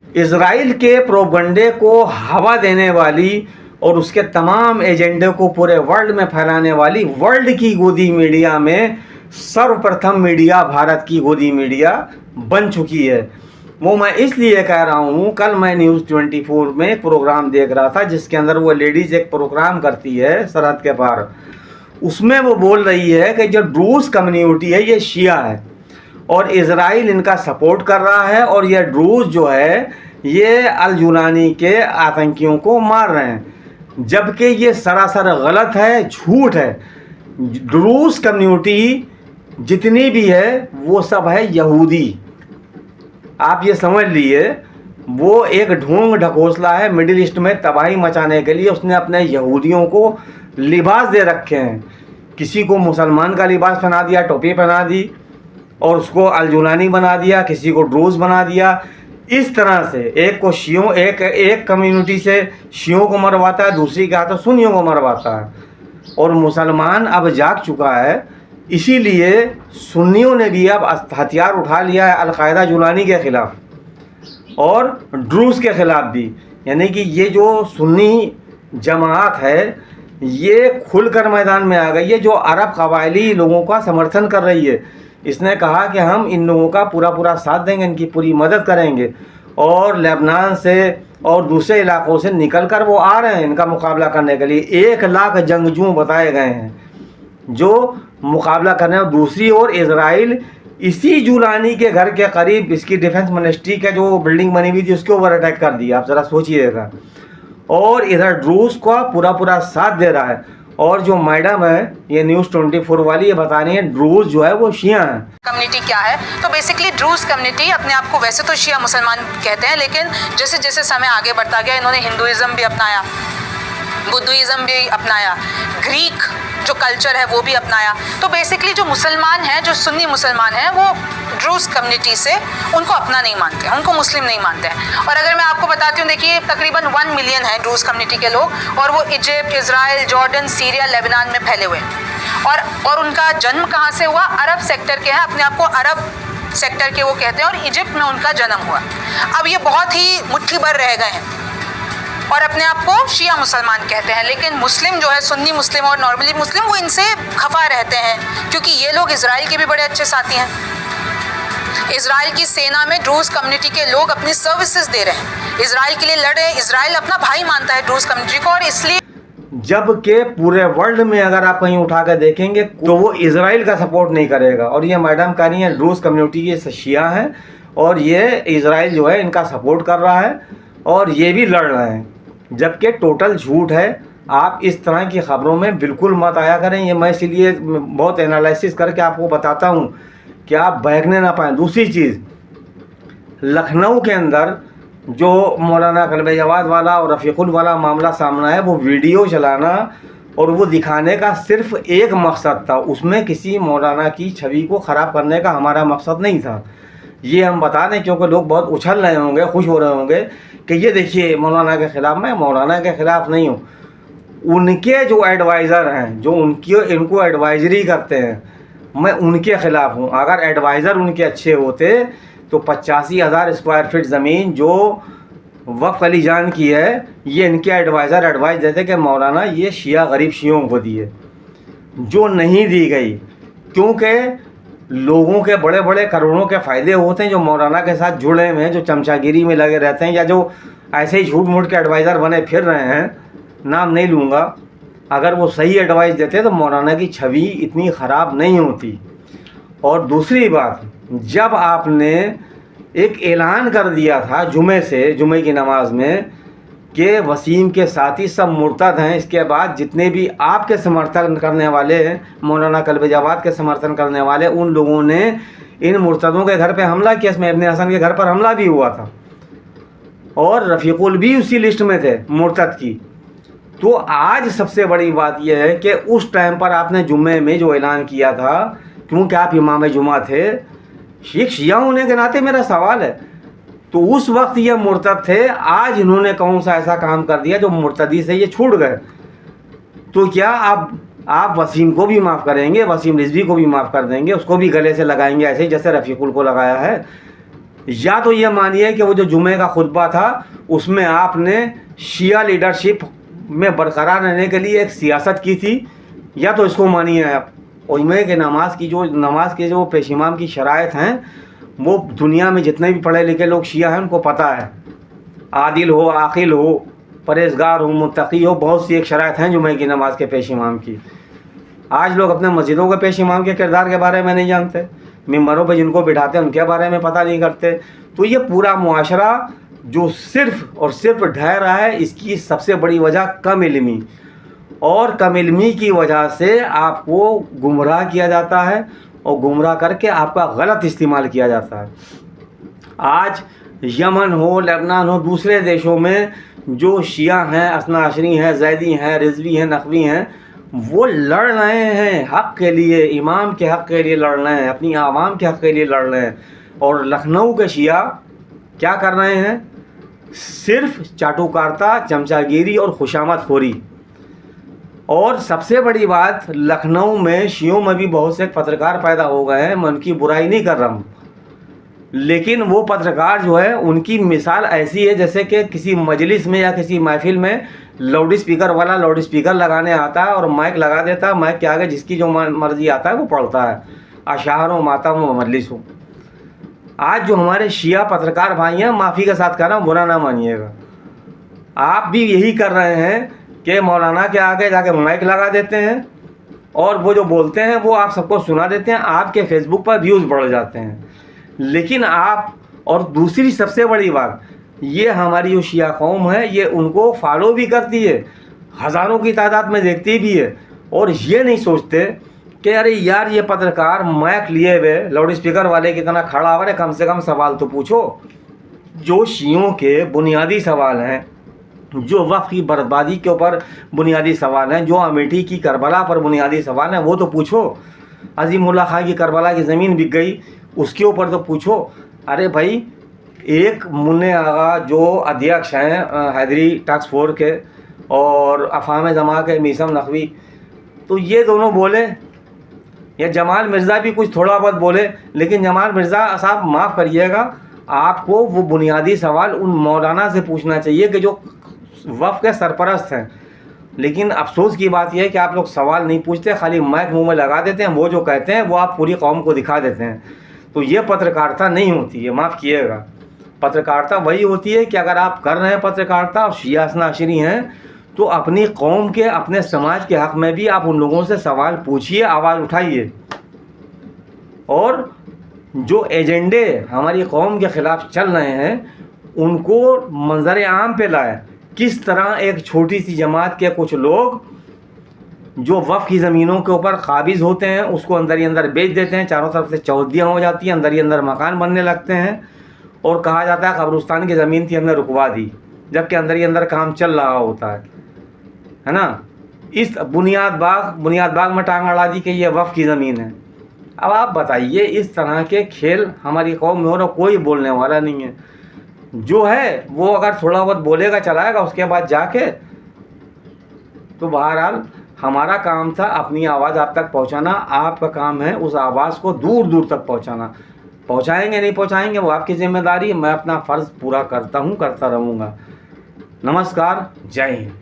اسرائیل کے پروپگنڈے کو ہوا دینے والی اور اس کے تمام ایجنڈے کو پورے ورلڈ میں پھیلانے والی ورلڈ کی گودی میڈیا میں سرو پرتھم میڈیا بھارت کی گودی میڈیا بن چکی ہے. وہ میں اس لیے کہہ رہا ہوں، کل میں نیوز 24 میں ایک پروگرام دیکھ رہا تھا جس کے اندر وہ لیڈیز ایک پروگرام کرتی ہے سرحد کے پار. اس میں وہ بول رہی ہے کہ جو ڈروز کمیونٹی ہے یہ شیعہ ہے اور اسرائیل ان کا سپورٹ کر رہا ہے، اور یہ ڈروز جو ہے یہ الجولانی کے آتنکیوں کو مار رہے ہیں، جبکہ یہ سراسر غلط ہے، جھوٹ ہے. ڈروز کمیونٹی جتنی بھی ہے وہ سب ہے یہودی. آپ یہ سمجھ لیے وہ ایک ڈھونگ ڈھکوسلا ہے مڈل ایسٹ میں تباہی مچانے کے لیے. اس نے اپنے یہودیوں کو لباس دے رکھے ہیں، کسی کو مسلمان کا لباس پہنا دیا، ٹوپی پہنا دی اور اس کو الجولانی بنا دیا، کسی کو ڈروز بنا دیا. اس طرح سے ایک کو شیعوں ایک کمیونٹی سے شیعوں کو مرواتا ہے، دوسری کے ہاتھوں سنیوں کو مرواتا ہے. اور مسلمان اب جاگ چکا ہے، اسی لیے سنیوں نے بھی اب ہتھیار اٹھا لیا ہے القاعدہ جولانی کے خلاف اور ڈروز کے خلاف بھی. یعنی کہ یہ جو سنی جماعت ہے یہ کھل کر میدان میں آ گئی ہے، جو عرب قبائلی لوگوں کا سمرتھن کر رہی ہے. اس نے کہا کہ ہم ان لوگوں کا پورا ساتھ دیں گے، ان کی پوری مدد کریں گے، اور لبنان سے اور دوسرے علاقوں سے نکل کر وہ آ رہے ہیں ان کا مقابلہ کرنے کے لیے. 1,00,000 جنگجو بتائے گئے ہیں جو مقابلہ کرنے. اور دوسری اور اسرائیل اسی جولانی کے گھر کے قریب اس کی ڈیفنس منسٹری کا جو بلڈنگ بنی ہوئی تھی اس کے اوپر اٹیک کر دیا. آپ ذرا سوچئے گا. اور ادھر ڈروز کا پورا ساتھ دے رہا ہے. اور جو میڈم ہے یہ نیوز 24 والی یہ بتا رہی ہے ڈروز جو ہے وہ شیعہ ہیں. کمیونٹی کیا ہے؟ تو بیسکلی ڈروز کمیونٹی اپنے آپ کو ویسے تو شیعہ مسلمان کہتے ہیں، لیکن جیسے جیسے سمے آگے بڑھتا گیا انہوں نے ہندوازم بھی اپنایا، بدھوازم بھی اپنایا، گریک جو کلچر ہے وہ بھی اپنایا. تو بیسکلی جو مسلمان ہیں، جو سنی مسلمان ہیں، وہ ڈروز کمیونٹی سے ان کو اپنا نہیں مانتے ہیں، ان کو مسلم نہیں مانتے ہیں. اور اگر میں آپ کو بتاتی ہوں، دیکھیے تقریباً 1 ملین ہے ڈروز کمیونٹی کے لوگ، اور وہ ایجپٹ، اسرائیل، جارڈن، سیریا، لیبنان میں پھیلے ہوئے ہیں. اور ان کا جنم کہاں سے ہوا؟ عرب سیکٹر کے ہیں، اپنے آپ کو عرب سیکٹر کے وہ کہتے ہیں، اور ایجپٹ میں ان کا جنم ہوا. اب یہ بہت ہی مٹھی بھر رہ گئے ہیں اور اپنے آپ کو شیعہ مسلمان کہتے ہیں، لیکن مسلم جو ہے سنی مسلم اور نارملی مسلم وہ ان سے خفا رہتے ہیں، کیونکہ یہ لوگ اسرائیل کے بھی بڑے اچھے ساتھی ہیں. اسرائیل کی سینا میں ڈروز کمیونٹی کے لوگ اپنی سروسز دے رہے ہیں، اسرائیل کے لیے لڑ رہے ہیں. اسرائیل اپنا بھائی مانتا ہے ڈروز کمیونٹی کو، اور اس لیے جبکہ پورے ورلڈ میں اگر آپ کہیں اٹھا کر دیکھیں گے تو وہ اسرائیل کا سپورٹ نہیں کرے گا. اور یہ میڈم کہہ رہی ہیں ڈروز کمیونٹی یہ شیعہ ہیں اور یہ اسرائیل جو ہے ان کا سپورٹ کر رہا ہے اور یہ بھی لڑ رہے ہیں، جبکہ ٹوٹل جھوٹ ہے. آپ اس طرح کی خبروں میں بالکل مت آیا کریں. یہ میں اسی لیے بہت انالائسس کر کے آپ کو بتاتا ہوں کہ آپ بہکنے نہ پائیں. دوسری چیز، لکھنؤ کے اندر جو مولانا کلب جواد والا اور رفیق والا معاملہ سامنا ہے، وہ ویڈیو چلانا اور وہ دکھانے کا صرف ایک مقصد تھا. اس میں کسی مولانا کی چھوی کو خراب کرنے کا ہمارا مقصد نہیں تھا. یہ ہم بتا دیں کیونکہ لوگ بہت اچھل رہے ہوں گے، خوش ہو رہے ہوں گے کہ یہ دیکھیے مولانا کے خلاف. میں مولانا کے خلاف نہیں ہوں. ان کے جو ایڈوائزر ہیں، جو ان کو ایڈوائزری کرتے ہیں، میں ان کے خلاف ہوں. اگر ایڈوائزر ان کے اچھے ہوتے تو 85,000 اسکوائر فٹ زمین جو وقف علی جان کی ہے یہ ان کے ایڈوائزر ایڈوائز دیتے کہ مولانا یہ شیعہ غریب شیعوں کو دیے، جو نہیں دی گئی. کیونکہ لوگوں کے بڑے کروڑوں کے فائدے ہوتے ہیں جو مولانا کے ساتھ جڑے ہوئے ہیں، جو چمچا گیری میں لگے رہتے ہیں یا جو ایسے ہی جھوٹ موٹ کے ایڈوائزر بنے پھر رہے ہیں. نام نہیں لوں گا. اگر وہ صحیح ایڈوائز دیتے تو مولانا کی چھوی اتنی خراب نہیں ہوتی. اور دوسری بات، جب آپ نے ایک اعلان کر دیا تھا جمعے کی نماز میں کہ وسیم کے ساتھی سب مرتد ہیں، اس کے بعد جتنے بھی آپ کے سمرتھن کرنے والے ہیں، مولانا کلب جواد کے سمرتھن کرنے والے، ان لوگوں نے ان مرتدوں کے گھر پہ حملہ کیا. اس میں ابن حسن کے گھر پر حملہ بھی ہوا تھا اور رفیق بھی اسی لسٹ میں تھے مرتد کی. تو آج سب سے بڑی بات یہ ہے کہ اس ٹائم پر آپ نے جمعے میں جو اعلان کیا تھا، کیونکہ آپ امام جمعہ تھے، شیعہ ہونے کے ناطے میرا سوال ہے، تو اس وقت یہ مرتد تھے. آج انہوں نے کون سا ایسا کام کر دیا جو مرتدی سے یہ چھوٹ گئے؟ تو کیا آپ وسیم کو بھی معاف کریں گے، وسیم رضوی کو بھی معاف کر دیں گے، اس کو بھی گلے سے لگائیں گے ایسے ہی جیسے رفیق کو لگایا ہے؟ یا تو یہ مانیے کہ وہ جو جمعے کا خطبہ تھا اس میں آپ نے شیعہ لیڈرشپ میں برقرار رہنے کے لیے ایک سیاست کی تھی، یا تو اس کو مانیے آپ۔ اور جمعے کے نماز کے جو پیش امام کی شرائط ہیں وہ دنیا میں جتنے بھی پڑھے لکھے لوگ شیعہ ہیں ان کو پتہ ہے، عادل ہو، عاقل ہو، پرہیزگار ہو، متقی ہو، بہت سی ایک شرائط ہیں جمعے کی نماز کے پیش امام کی۔ آج لوگ اپنے مسجدوں کے پیش امام کے کردار کے بارے میں نہیں جانتے، ممبروں پہ جن کو بٹھاتے ہیں ان کے بارے میں پتہ نہیں کرتے۔ تو یہ پورا معاشرہ جو صرف اور صرف ڈھہ رہا ہے، اس کی سب سے بڑی وجہ کم علمی، اور کم علمی کی وجہ سے آپ کو گمراہ کیا جاتا ہے، اور گمراہ کر کے آپ کا غلط استعمال کیا جاتا ہے۔ آج یمن ہو، لبنان ہو، دوسرے دیشوں میں جو شیعہ ہیں، اثنا عشری ہیں، زیدی ہیں، رضوی ہیں، نقوی ہیں، وہ لڑ رہے ہیں حق کے لیے، امام کے حق کے لیے لڑ رہے ہیں، اپنی عوام کے حق کے لیے لڑ رہے ہیں۔ اور لکھنؤ کے شیعہ کیا کر رہے ہیں؟ صرف چاٹوکارتا، چمچہ گیری اور خوشامد خوری۔ اور سب سے بڑی بات، لکھنؤ میں شیعوں میں بھی بہت سے پترکار پیدا ہو گئے ہیں، میں ان کی برائی نہیں کر رہا ہوں، لیکن وہ پترکار جو ہے ان کی مثال ایسی ہے جیسے کہ کسی مجلس میں یا کسی محفل میں لاؤڈ اسپیکر لگانے آتا ہے اور مائک لگا دیتا ہے، مائک کے آگے جس کی جو مرضی آتا ہے وہ پڑھتا ہے، اشعار و ماتم و مجلس ہو۔ آج جو ہمارے شیعہ پترکار بھائی ہیں، معافی کے ساتھ کہہ رہا ہوں، برا نہ مانیے گا، آپ بھی یہی کر رہے ہیں کہ مولانا کے آگے جا کے مائک لگا دیتے ہیں اور وہ جو بولتے ہیں وہ آپ سب کو سنا دیتے ہیں، آپ کے فیس بک پر ویوز بڑھ جاتے ہیں۔ لیکن آپ، اور دوسری سب سے بڑی بات، یہ ہماری جو شیعہ قوم ہے یہ ان کو فالو بھی کرتی ہے، ہزاروں کی تعداد میں دیکھتی بھی ہے، اور یہ نہیں سوچتے کہ ارے یار یہ پترکار مائک لیے ہوئے لاؤڈ اسپیکر والے کی طرح کھڑا ہوا ہے، کم سے کم سوال تو پوچھو۔ جو شیعوں کے بنیادی سوال ہیں، جو وقت کی بربادی کے اوپر بنیادی سوال ہیں، جو امیٹھی کی کربلا پر بنیادی سوال ہیں، وہ تو پوچھو۔ عظیم اللہ خان کی کربلا کی زمین بک گئی، اس کے اوپر تو پوچھو۔ ارے بھائی، ایک منع آغا جو ادھیکش ہیں حیدری ٹاسک فورس کے، اور افہام جماع کے میثم نقوی، تو یہ دونوں بولے، یا جمال مرزا بھی کچھ تھوڑا بہت بولے، لیکن جمال مرزا صاحب معاف کریے گا، آپ کو وہ بنیادی سوال ان مولانا سے پوچھنا چاہیے کہ جو وقف کے سرپرست ہیں۔ لیکن افسوس کی بات یہ ہے کہ آپ لوگ سوال نہیں پوچھتے، خالی مائک منہ میں لگا دیتے ہیں، وہ جو کہتے ہیں وہ آپ پوری قوم کو دکھا دیتے ہیں۔ تو یہ پترکارتا نہیں ہوتی ہے، معاف کیے گا۔ پترکارتا وہی ہوتی ہے کہ اگر آپ کر رہے ہیں پترکارتا اور شیعہ اثنا عشری ہیں، تو اپنی قوم کے، اپنے سماج کے حق میں بھی آپ ان لوگوں سے سوال پوچھیے، آواز اٹھائیے، اور جو ایجنڈے ہماری قوم کے خلاف چل رہے ہیں ان کو منظر عام پہ لائے۔ کس طرح ایک چھوٹی سی جماعت کے کچھ لوگ جو وقف کی زمینوں کے اوپر قابض ہوتے ہیں اس کو اندر ہی اندر بیچ دیتے ہیں، چاروں طرف سے چودیاں ہو جاتی ہیں، اندر ہی اندر مکان بننے لگتے ہیں، اور کہا جاتا ہے قبرستان کی زمین تھی ہم نے رکوا دی، جبکہ اندر ہی اندر کام چل رہا ہوتا ہے نا۔ اس بنیاد باغ میں ٹانگ اڑا دی کہ یہ وقف کی زمین ہے۔ اب آپ بتائیے، اس طرح کے کھیل ہماری قوم میں ہو رہا، کوئی بولنے والا نہیں ہے۔ جو ہے وہ اگر تھوڑا بہت بولے گا چلائے گا، اس کے بعد جا کے تو بہرحال ہمارا کام تھا اپنی آواز آپ تک پہنچانا، آپ کا کام ہے اس آواز کو دور دور تک پہنچانا۔ پہنچائیں گے نہیں پہنچائیں گے وہ آپ کی ذمہ داری ہے، میں اپنا فرض پورا کرتا ہوں، کرتا رہوں گا۔ نمسکار، جے ہند۔